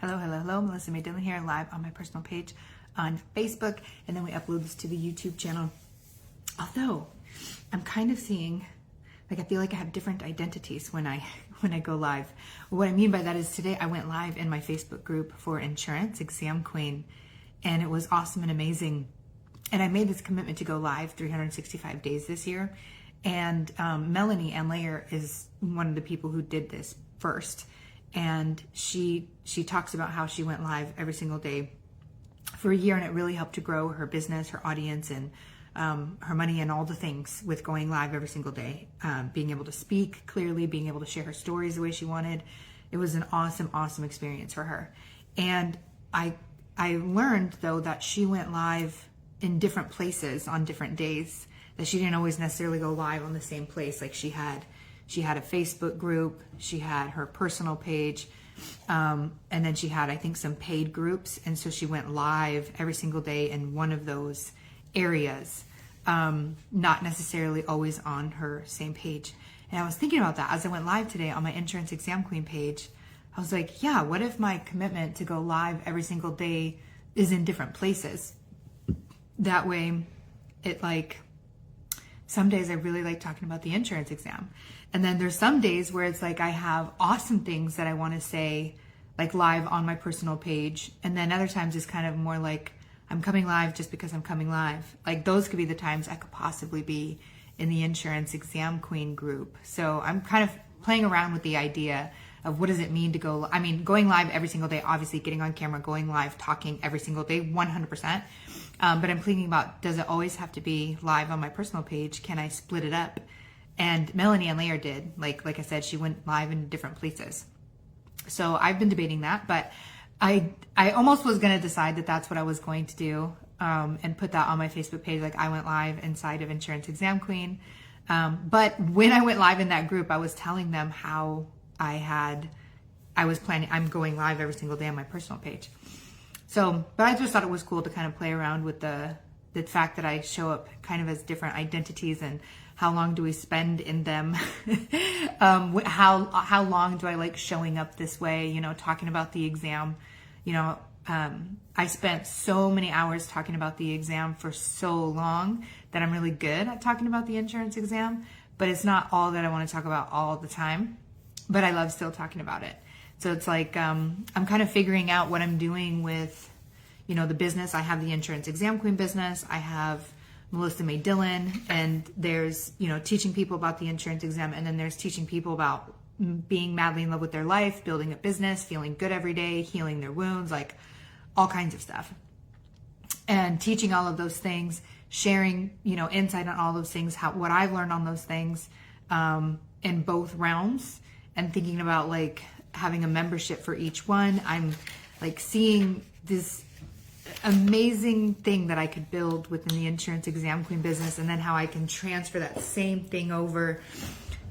Hello, hello, hello. Melissa May Dillon here, live on my personal page on Facebook, and then we upload this to the YouTube channel. Although I'm kind of seeing, I feel like I have different identities when I go live. What I mean by that is today I went live in my Facebook group for Insurance Exam Queen, and it was awesome and amazing. And I made this commitment to go live 365 days this year. And Melanie Anlayer is one of the people who did this first. And she talks about how she went live every single day for a year, and it really helped to grow her business, her audience, and her money, and all the things with going live every single day. Being able to speak clearly, being able to share her stories the way she wanted. It was an awesome, awesome experience for her. And I learned though that she went live in different places on different days, that she didn't always necessarily go live on the same place. Like she had a Facebook group, she had her personal page, and then she had, I think, some paid groups. And so she went live every single day in one of those areas, not necessarily always on her same page. And I was thinking about that as I went live today on my Insurance Exam Queen page. I was like, yeah, what if my commitment to go live every single day is in different places? That way, some days I really like talking about the insurance exam. And then there's some days where it's like I have awesome things that I want to say, like live on my personal page. And then other times it's kind of more like I'm coming live just because I'm coming live. Like those could be the times I could possibly be in the Insurance Exam Queen group. So I'm kind of playing around with the idea of what does it mean to going live every single day, obviously getting on camera, going live, talking every single day, 100%. But I'm thinking about, does it always have to be live on my personal page? Can I split it up? And Melanie Anlayer did. Like I said, she went live in different places. So I've been debating that, but I almost was going to decide that that's what I was going to do, and put that on my Facebook page. Like I went live inside of Insurance Exam Queen. But when I went live in that group, I was telling them how I'm going live every single day on my personal page. So, but I just thought it was cool to kind of play around with the fact that I show up kind of as different identities, and how long do we spend in them? How long do I like showing up this way? Talking about the exam. I spent so many hours talking about the exam for so long that I'm really good at talking about the insurance exam, but it's not all that I want to talk about all the time, but I love still talking about it. So it's like, I'm kind of figuring out what I'm doing with, the business. I have the Insurance Exam Queen business. I have Melissa May Dillon, and there's, teaching people about the insurance exam. And then there's teaching people about being madly in love with their life, building a business, feeling good every day, healing their wounds, like all kinds of stuff. And teaching all of those things, sharing, insight on all those things, what I've learned on those things, in both realms, and thinking about having a membership for each one. I'm seeing this amazing thing that I could build within the Insurance Exam Queen business, and then how I can transfer that same thing over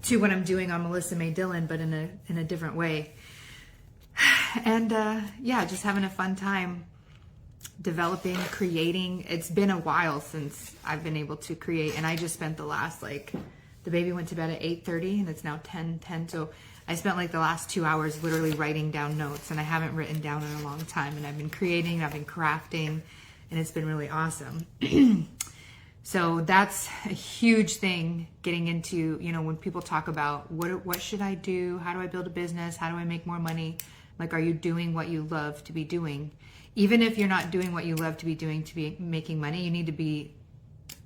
to what I'm doing on Melissa May Dillon, but in a different way. And just having a fun time developing, creating. It's been a while since I've been able to create, and I just spent the last the baby went to bed at 8:30 and it's now 10:10. So I spent the last 2 hours literally writing down notes, and I haven't written down in a long time. And I've been creating, I've been crafting, and it's been really awesome. So that's a huge thing, getting into, when people talk about what should I do? How do I build a business? How do I make more money? Are you doing what you love to be doing? Even if you're not doing what you love to be doing to be making money, you need to be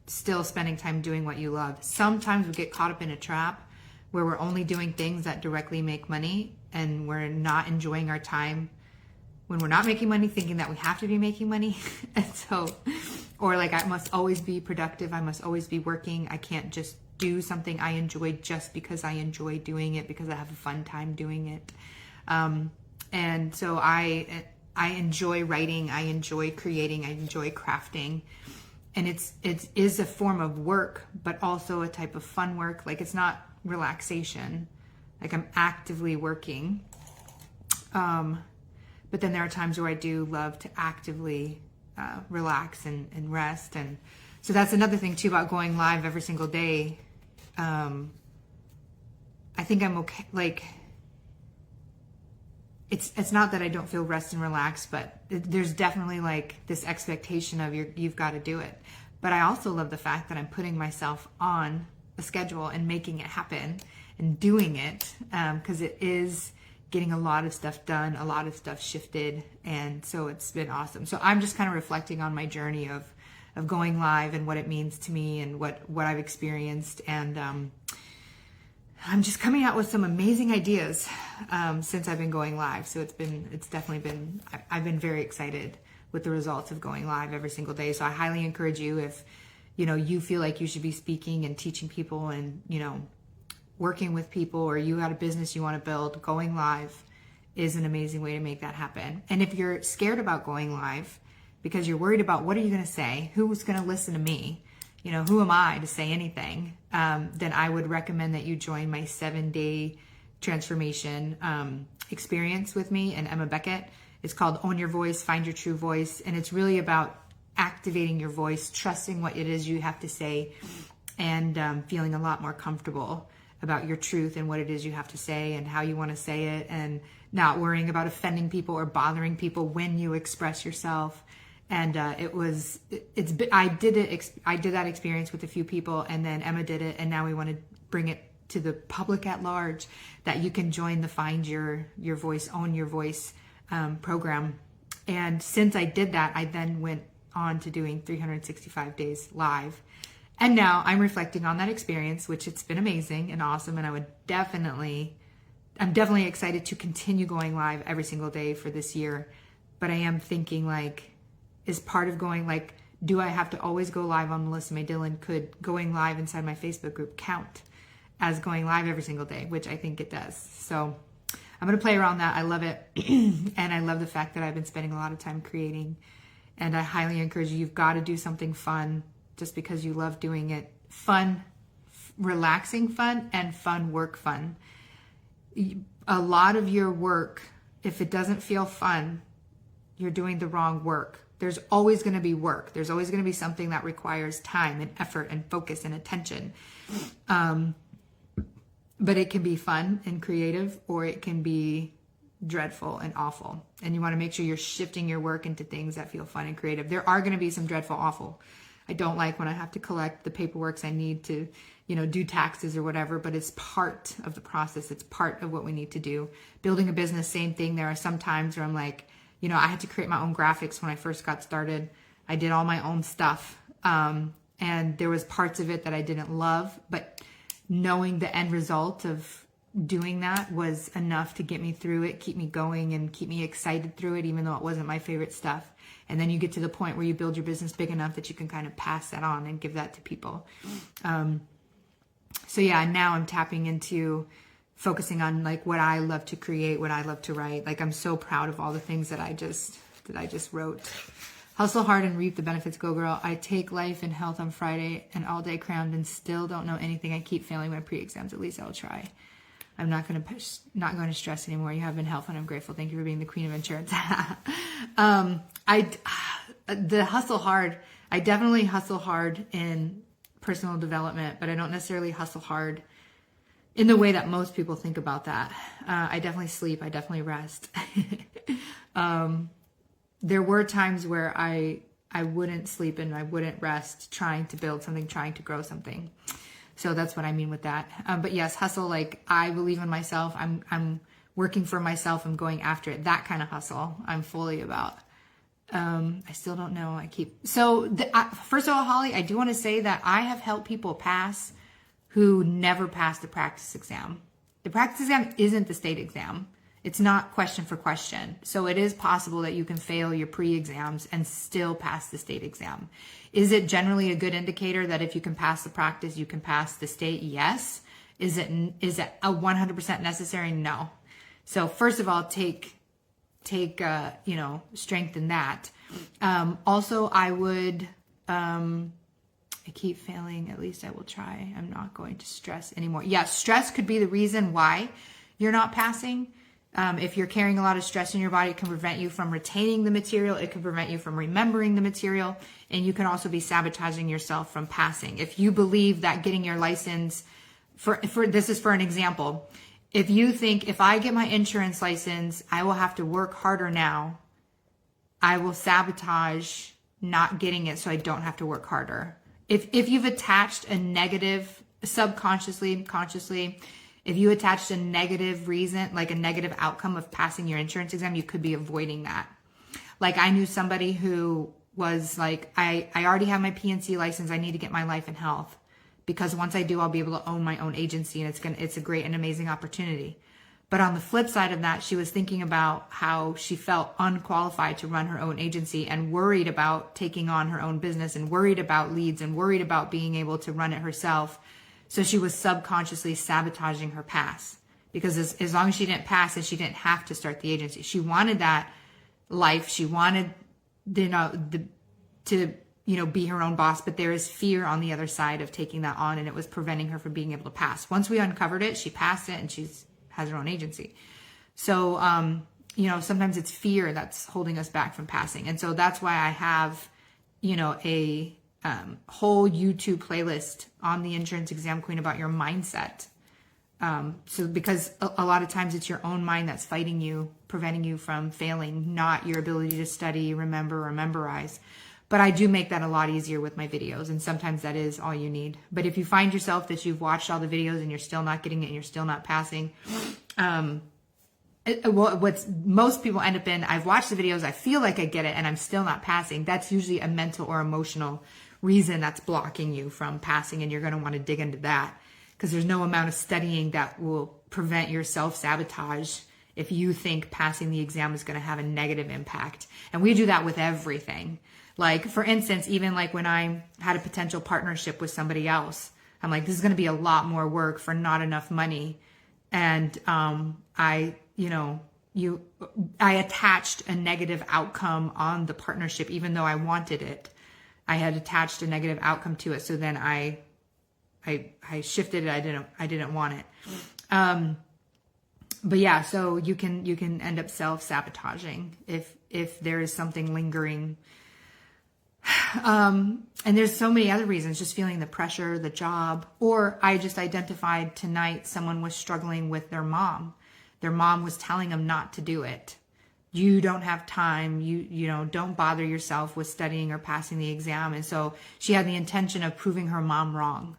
still spending time doing what you love. Sometimes we get caught up in a trap where we're only doing things that directly make money, and we're not enjoying our time when we're not making money, thinking that we have to be making money. And so, or I must always be productive, I must always be working, I can't just do something I enjoy just because I enjoy doing it, because I have a fun time doing it. And so I enjoy writing, I enjoy creating, I enjoy crafting. And it is a form of work, but also a type of fun work. It's not relaxation. I'm actively working. But then there are times where I do love to actively relax and rest. And so that's another thing too about going live every single day. I think I'm okay. it's not that I don't feel rest and relaxed, but there's definitely like this expectation of you've got to do it. But I also love the fact that I'm putting myself on a schedule and making it happen and doing it, because it is getting a lot of stuff done, a lot of stuff shifted, and so it's been awesome. So I'm just kind of reflecting on my journey of going live and what it means to me and what I've experienced, and I'm just coming out with some amazing ideas since I've been going live. So it's definitely been, I've been very excited with the results of going live every single day. So I highly encourage you, if you feel like you should be speaking and teaching people and working with people, or you got a business you want to build, going live is an amazing way to make that happen. And if you're scared about going live because you're worried about what are you going to say, who's going to listen to me, who am I to say anything, then I would recommend that you join my 7-day transformation experience with me and Emma Beckett. It's called Own Your Voice, Find Your True Voice. And it's really about activating your voice, trusting what it is you have to say, and feeling a lot more comfortable about your truth and what it is you have to say and how you want to say it, and not worrying about offending people or bothering people when you express yourself. And I did that experience with a few people, and then Emma did it, and now we want to bring it to the public at large, that you can join the Find Your Voice, Own Your Voice program. And since I did that, I then went on to doing 365 days live. And now I'm reflecting on that experience, which it's been amazing and awesome. And I'm definitely excited to continue going live every single day for this year. But I am thinking, like, is part of going, like, do I have to always go live on Melissa May Dillon? Could going live inside my Facebook group count as going live every single day? Which I think it does. So I'm going to play around that. I love it. And I love the fact that I've been spending a lot of time creating. And I highly encourage you, you've got to do something fun just because you love doing it. Fun, relaxing fun, and fun work fun. A lot of your work, if it doesn't feel fun, you're doing the wrong work. There's always going to be work. There's always going to be something that requires time and effort and focus and attention. But it can be fun and creative, or it can be dreadful and awful. And you want to make sure you're shifting your work into things that feel fun and creative. There are going to be some dreadful, awful. I don't like when I have to collect the paperwork I need to, do taxes or whatever, but it's part of the process. It's part of what we need to do. Building a business, same thing. There are some times where I'm like, I had to create my own graphics when I first got started. I did all my own stuff. And there was parts of it that I didn't love, but knowing the end result of doing that was enough to get me through it, keep me going, and keep me excited through it, even though it wasn't my favorite stuff. And then you get to the point where you build your business big enough that you can kind of pass that on and give that to people. So yeah, now I'm tapping into focusing on like what I love to create, what I love to write. Like, I'm so proud of all the things that I just wrote. Hustle hard and reap the benefits. Go girl. I take life and health on Friday and all day crammed and still don't know anything. I keep failing my pre-exams. At least I'll try. I'm not going to stress anymore. You have been helpful and I'm grateful. Thank you for being the queen of insurance. The hustle hard. I definitely hustle hard in personal development, but I don't necessarily hustle hard in the way that most people think about that. I definitely sleep. I definitely rest. There were times where I wouldn't sleep and I wouldn't rest, trying to build something, trying to grow something. So that's what I mean with that. But yes, hustle, like, I believe in myself. I'm working for myself. I'm going after it. That kind of hustle I'm fully about. I still don't know. First of all, Holly, I do want to say that I have helped people pass who never passed the practice exam. The practice exam isn't the state exam. It's not question for question. So it is possible that you can fail your pre-exams and still pass the state exam. Is it generally a good indicator that if you can pass the practice, you can pass the state? Yes. Is it a 100% necessary? No. So first of all, take strength in that. Also, I would, I keep failing. At least I will try. I'm not going to stress anymore. Yeah. Stress could be the reason why you're not passing. If you're carrying a lot of stress in your body, it can prevent you from retaining the material. It can prevent you from remembering the material. And you can also be sabotaging yourself from passing. If you believe that getting your license, this is for an example, if you think, if I get my insurance license, I will have to work harder now, I will sabotage not getting it so I don't have to work harder. If you've attached a negative, subconsciously, consciously, if you attached a negative reason, like a negative outcome of passing your insurance exam, you could be avoiding that. Like I knew somebody who was like, I already have my PNC license. I need to get my life and health, because once I do, I'll be able to own my own agency, and it's a great and amazing opportunity. But on the flip side of that, she was thinking about how she felt unqualified to run her own agency and worried about taking on her own business and worried about leads and worried about being able to run it herself. So she was subconsciously sabotaging her pass, because as long as she didn't pass it, she didn't have to start the agency. She wanted that life. She wanted, to be her own boss, but there is fear on the other side of taking that on, and it was preventing her from being able to pass. Once we uncovered it, she passed it, and has her own agency. So, sometimes it's fear that's holding us back from passing. And so that's why I have, a whole YouTube playlist on the Insurance Exam Queen about your mindset. So because a lot of times it's your own mind that's fighting you, preventing you from failing, not your ability to study, remember, or memorize. But I do make that a lot easier with my videos, and sometimes that is all you need. But if you find yourself that you've watched all the videos and you're still not getting it and you're still not passing, what's most people end up in, I've watched the videos, I feel like I get it, and I'm still not passing. That's usually a mental or emotional reason that's blocking you from passing, and you're going to want to dig into that, because there's no amount of studying that will prevent your self-sabotage if you think passing the exam is going to have a negative impact. And we do that with everything. Like, for instance, even like when I had a potential partnership with somebody else, I'm like, this is going to be a lot more work for not enough money. And I attached a negative outcome on the partnership, even though I wanted it. I had attached a negative outcome to it. So then I shifted it. I didn't want it. But yeah, so you can end up self-sabotaging if there is something lingering. And there's so many other reasons, just feeling the pressure, the job, or I just identified tonight someone was struggling with their mom. Their mom was telling them not to do it. You don't have time. Don't bother yourself with studying or passing the exam. And so she had the intention of proving her mom wrong.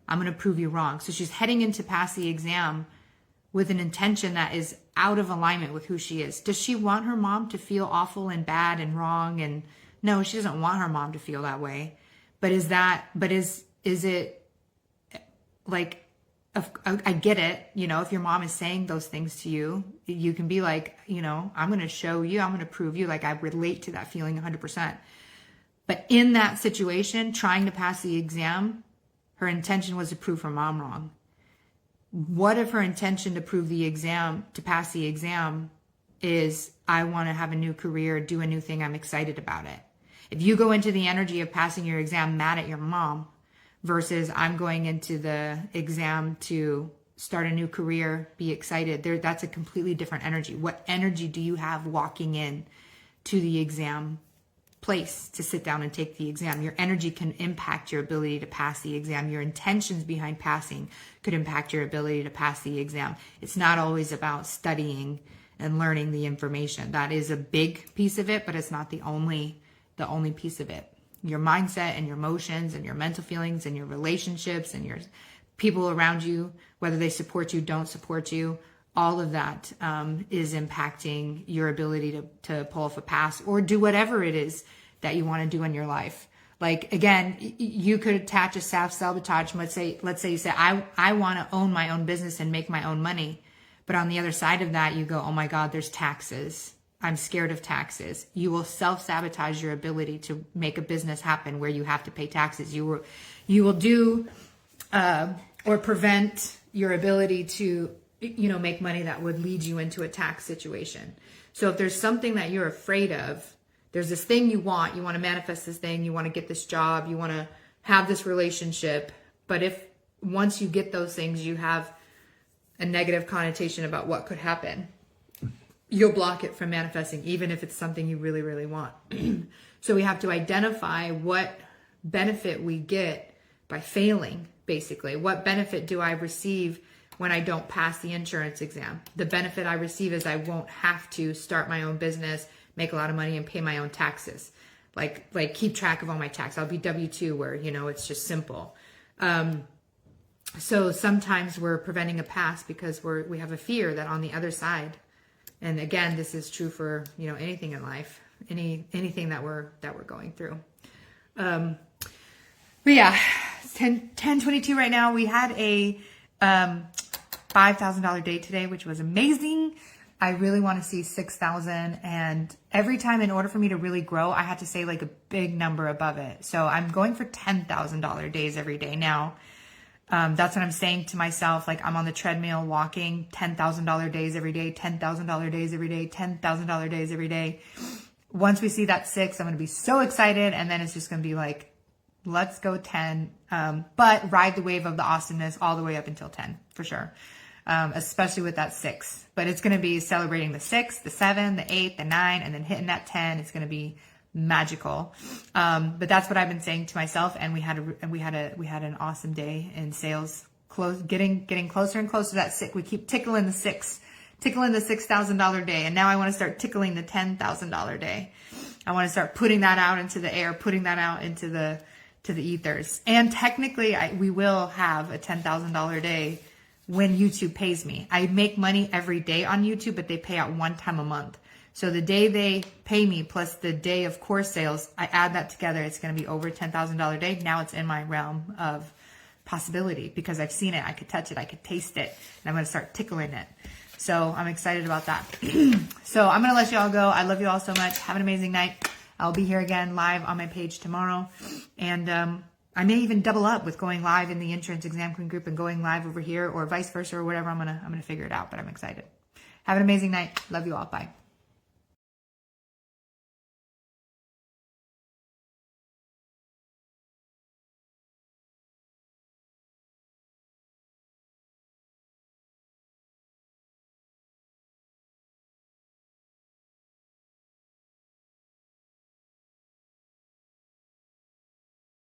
I'm going to prove you wrong. So she's heading in to pass the exam with an intention that is out of alignment with who she is. Does she want her mom to feel awful and bad and wrong? And no, she doesn't want her mom to feel that way. But is it like, I get it. If your mom is saying those things to you, you can be like, I'm going to show you, I'm going to prove you, like I relate to that feeling 100%. But in that situation, trying to pass the exam, her intention was to prove her mom wrong. What if her intention to pass the exam is, I want to have a new career, do a new thing, I'm excited about it. If you go into the energy of passing your exam mad at your mom versus I'm going into the exam to start a new career, be excited, that's a completely different energy. What energy do you have walking in to the exam place to sit down and take the exam? Your energy can impact your ability to pass the exam. Your intentions behind passing could impact your ability to pass the exam. It's not always about studying and learning the information. That is a big piece of it, but it's not the only piece of it. Your mindset and your emotions and your mental feelings and your relationships and your people around you, whether they support you, don't support you, all of that is impacting your ability to pull off a pass or do whatever it is that you want to do in your life. Like, again, you could attach a self-sabotage. Let's say you say, I want to own my own business and make my own money. But on the other side of that, you go, oh my God, there's taxes. I'm scared of taxes. You will self-sabotage your ability to make a business happen where you have to pay taxes. You will do or prevent your ability to make money that would lead you into a tax situation. So if there's something that you're afraid of, there's this thing you want to manifest this thing, you want to get this job, you want to have this relationship. But if once you get those things, you have a negative connotation about what could happen, you'll block it from manifesting, even if it's something you really, really want. So we have to identify what benefit we get by failing, basically. What benefit do I receive when I don't pass the insurance exam. The benefit I receive is I won't have to start my own business, make a lot of money, and pay my own taxes. Like keep track of all my taxes. I'll be W-2 where, you know, it's just simple. So sometimes we're preventing a pass because we have a fear that on the other side, and again, this is true for, you know, anything in life, anything that we're going through. But yeah, it's 10:22 right now. We had a $5,000 day today, which was amazing. I really want to see 6,000, and every time, in order for me to really grow, I had to say like a big number above it. So I'm going for $10,000 days every day now. That's what I'm saying to myself. Like, I'm on the treadmill walking $10,000 days every day, $10,000 days every day, $10,000 days every day. Once we see that 6, I'm going to be so excited. And then it's just going to be like, let's go 10. But ride the wave of the awesomeness all the way up until 10 for sure. Especially with that 6, but it's going to be celebrating the 6, the 7, the 8, the 9, and then hitting that 10. It's going to be magical. But that's what I've been saying to myself. And we had an awesome day in sales, getting closer and closer to that 6. We keep tickling the $6,000 day. And now I want to start tickling the $10,000 day. I want to start putting that out into the air, putting that out into the ethers. And technically we will have a $10,000 day when YouTube pays me. I make money every day on YouTube, but they pay out one time a month. So the day they pay me plus the day of course sales, I add that together. It's going to be over $10,000 a day. Now it's in my realm of possibility because I've seen it. I could touch it. I could taste it. And I'm going to start tickling it. So I'm excited about that. So I'm going to let you all go. I love you all so much. Have an amazing night. I'll be here again live on my page tomorrow. And, I may even double up with going live in the insurance exam queen group and going live over here, or vice versa, or whatever. I'm gonna figure it out, but I'm excited. Have an amazing night. Love you all. Bye.